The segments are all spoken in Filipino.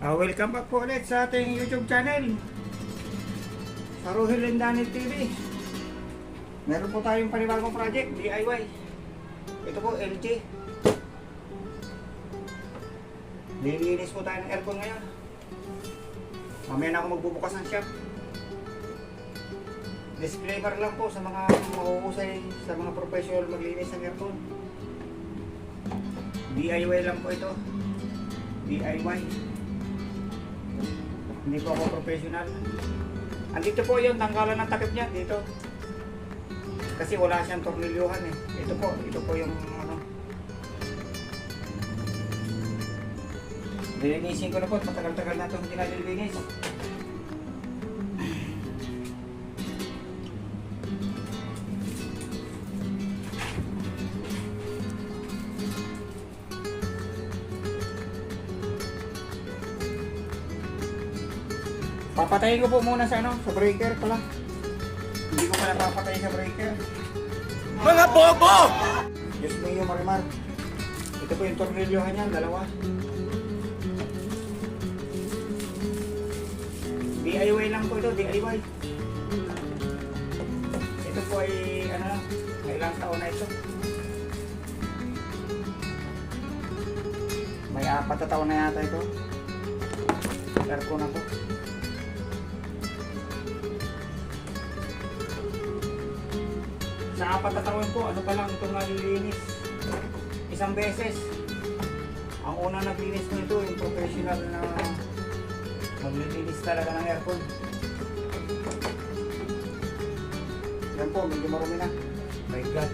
Welcome back po ulit sa ating YouTube channel, sa Rohel and Daniel TV. Meron po tayong panibagong project, DIY. Ito po, LG. Nilinis po tayo ng aircon ngayon. Mamaya na ako magbubukas ng shop. Disclaimer lang po sa mga mahuhusay, sa mga professional maglinis ng aircon. DIY lang po ito. DIY. Hindi po ako professional. Andito po yung tanggalan ng takip niya dito. Kasi wala siyang tornilyuhan eh. Ito po yung ano. Lilinisin ko na po. Matagal-tagal na itong dinalilinis. Papatayin ko po muna sa ano, sa breaker pala. Hindi ko pala papatay sa breaker. Mga bobo! Diyos mo yung marimar. Ito po yung tornilyohan niya, dalawa. DIY lang po ito, DIY. Ito po ay, ano lang, ilang taon na ito. May 4 na taon na yata ito. Aircon na po. Sa 4 na taon po, ano pa lang itong nalilinis. Isang beses. Ang unang naglinis ko ito, yung professional na maglilinis talaga ng aircon. Yan po, medyo marumi na. My God.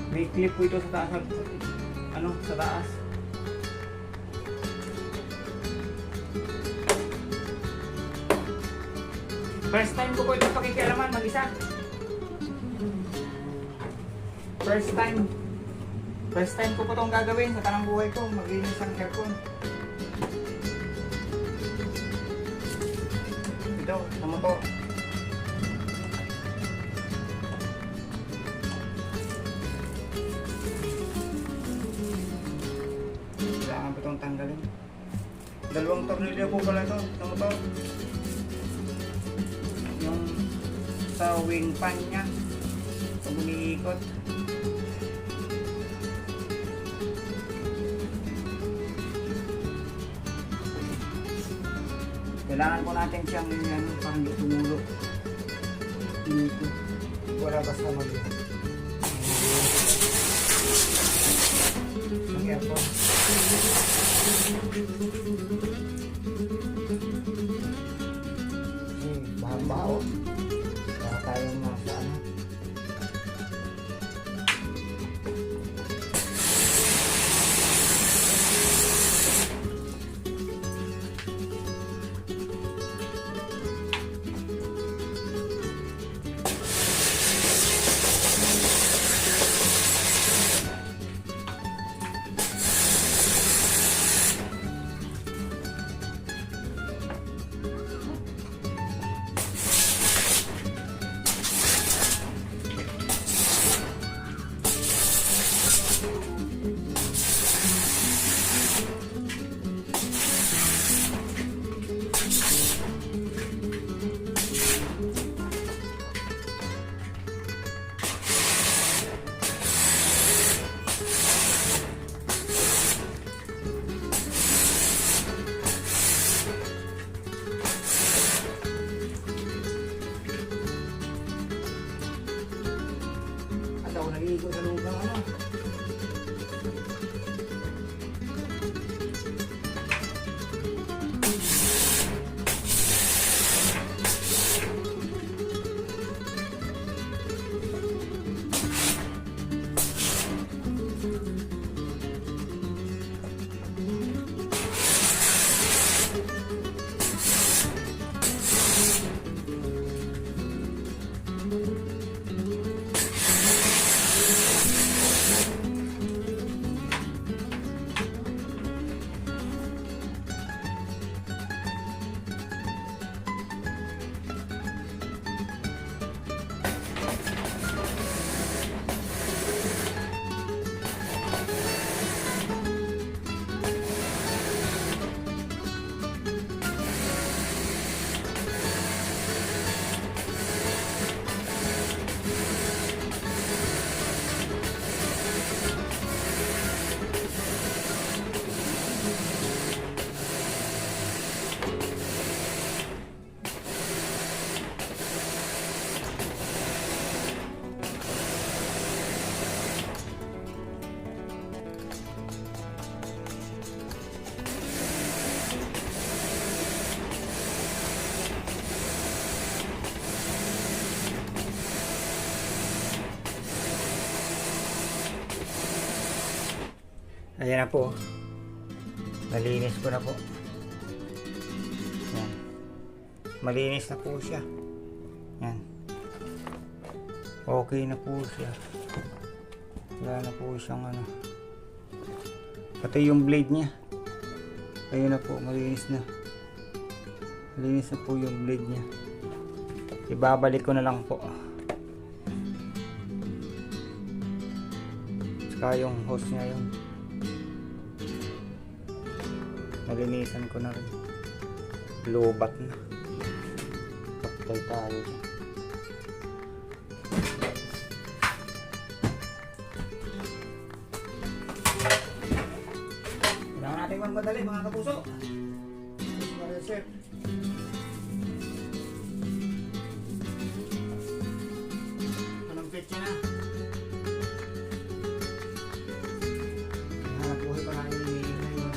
May clip po ito sa taas. Ano, sa taas. First time ko po ito pakikialaman mag-isa. First time ko po itong gagawin sa tanang buhay ko, maglinis ang aircon. Ito, naman po. Kailangan po itong tanggalin. 2 tornilyo po pala ito. Naman po. Yung sa wing pan niya, pag umiikot. Kailangan po natin siyang yan, parang hindi tumulo. Dito. Wala basta mag-iwan. Nagyan po. Bahan-bao. Para tayong nasa ano. Ayan na po. Nalinis ko na po. Yan. Malinis na po siya. Yan. Okay na po siya. Wala na po siyang ano. Pati yung blade niya. Ayun na po, malinis na. Malinis na po yung blade niya. Ibabalik ko na lang po. Saka yung hose niya yun. Nalinisan ko na rin. Lubat na. Patay tayo. Kailangan natin magmadali mga kapuso. Chef. Anong petsa na? Hanap buhay pa natin yung sa kanila.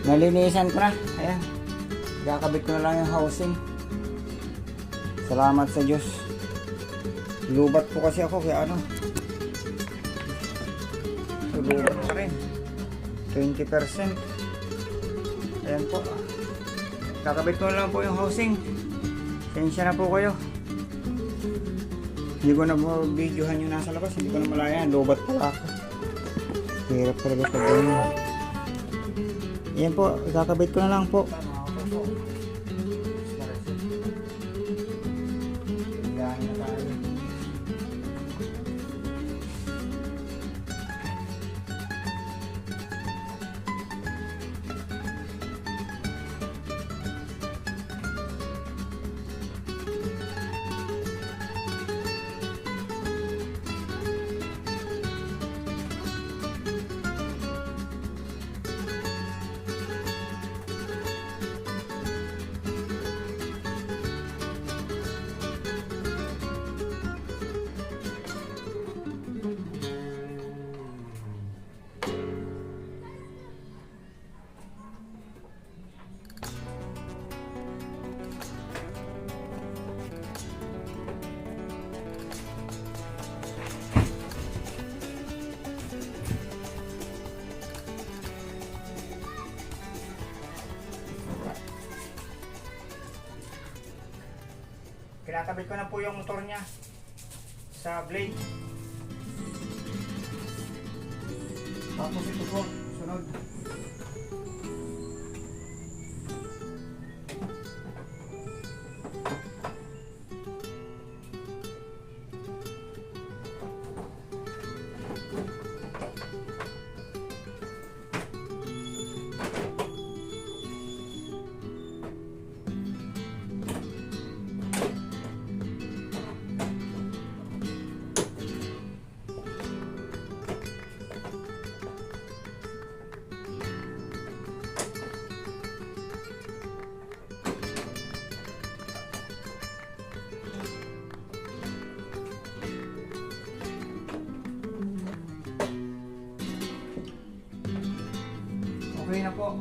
Nalinisan ko na. Ayan. Kakabit ko na lang yung housing. Salamat sa Diyos. Lubat po kasi ako kaya ano. Lubat pa rin. 20%. Ayan po. Kakabit ko na lang po yung housing. Sensya na po kayo. Hindi ko na po videohan yung nasa labas. Hindi ko na malaya. Lubat pala ako. Hirap talaga pag ganyan. Yan po, kakabit ko na lang po. Tinatabit ko na po yung motor niya sa blade. Tapos ito po, sunod. Okay na po.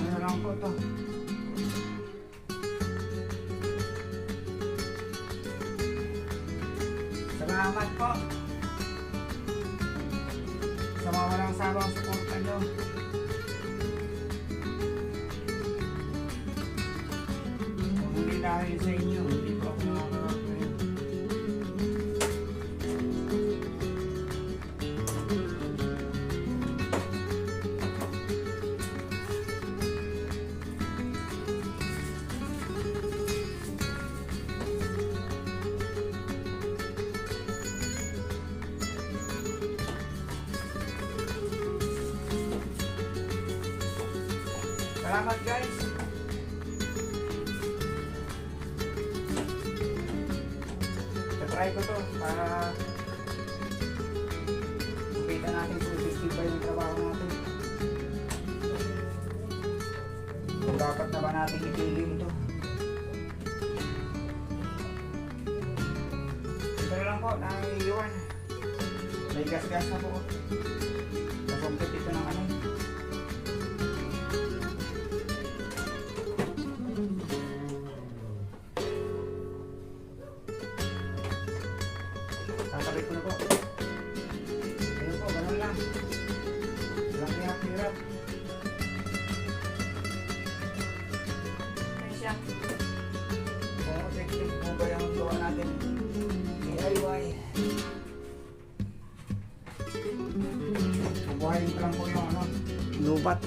Ano lang po to. Salamat po sa mga walang sabang suporta nyo. Kung hindi dahil sa inyo, hindi po ako nakakarating. Salamat guys. Try ko to para kita natin kung sisipay yung trabaho natin. Kung dapat na ba natin itigil ito. Ito lang po, naiiwan. May gas-gas na po. Nakumpit ito ng ano. Sasabit ko na po. Ayun po, ganun lang. Walang hirap-hirap. Ayun siya. Kung effective po ba yung gawa natin? DIY. Bubuhayin ko lang po yung ano, lubat.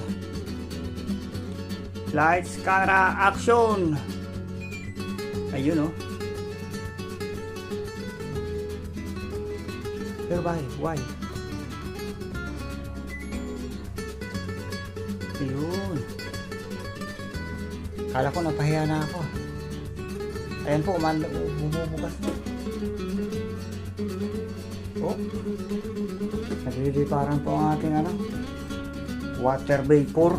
Lights, camera, action! Ayun oh. Pero why? Ayun. Kala ko napahiya na ako. Ayan po, bumubukas na. Oh. Nagliliparan po ang ating ano, water vapor.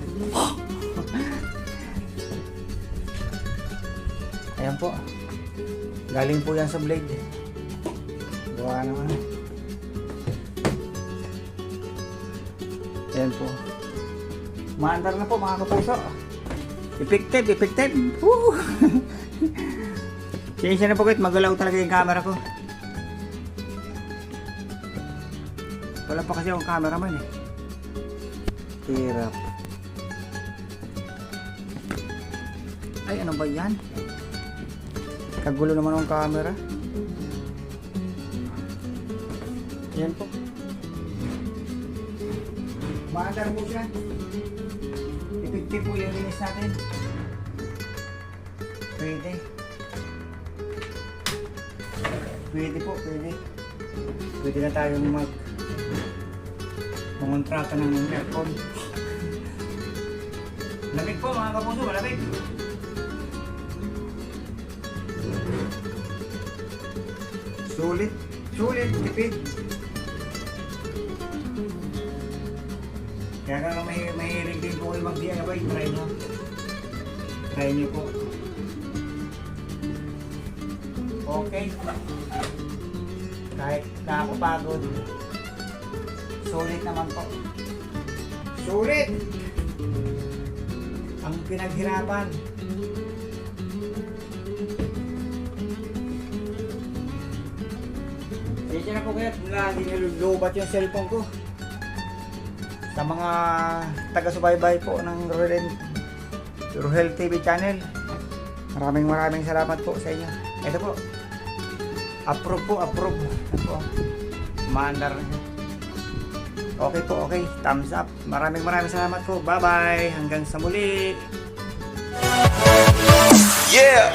Ayan po. Galing po yan sa blade. Gawa naman. Ayan po. Maandar na po mga kapuso. Effective. Woo! Siya na po kahit magalaw talaga yung camera ko. Wala pa kasi akong cameraman eh. Hirap. Ay, ano ba yan? Kagulo naman ang camera. Ayan po. Maandar po siya. Effective po yung linis natin. Pwede. Pwede na tayong mangontrata ng aircon. Lamig po mga kapuso, malamig. Sulit, tipid. Kaya kung mahilig din po kayo mag-DIY, try nyo po. Okay. Kahit nakakapagod, sulit naman po. Sulit! Ang pinaghirapan. Sige na po kayo, lagi nilulubat yung cellphone ko. Sa mga taga-subaybay po ng Rohel TV channel, maraming salamat po sa inyo. Ito po. Approve po, approve. Ito po. Maandar na siya. Okay po, okay. Thumbs up. Maraming salamat po. Bye-bye. Hanggang sa muli. Yeah!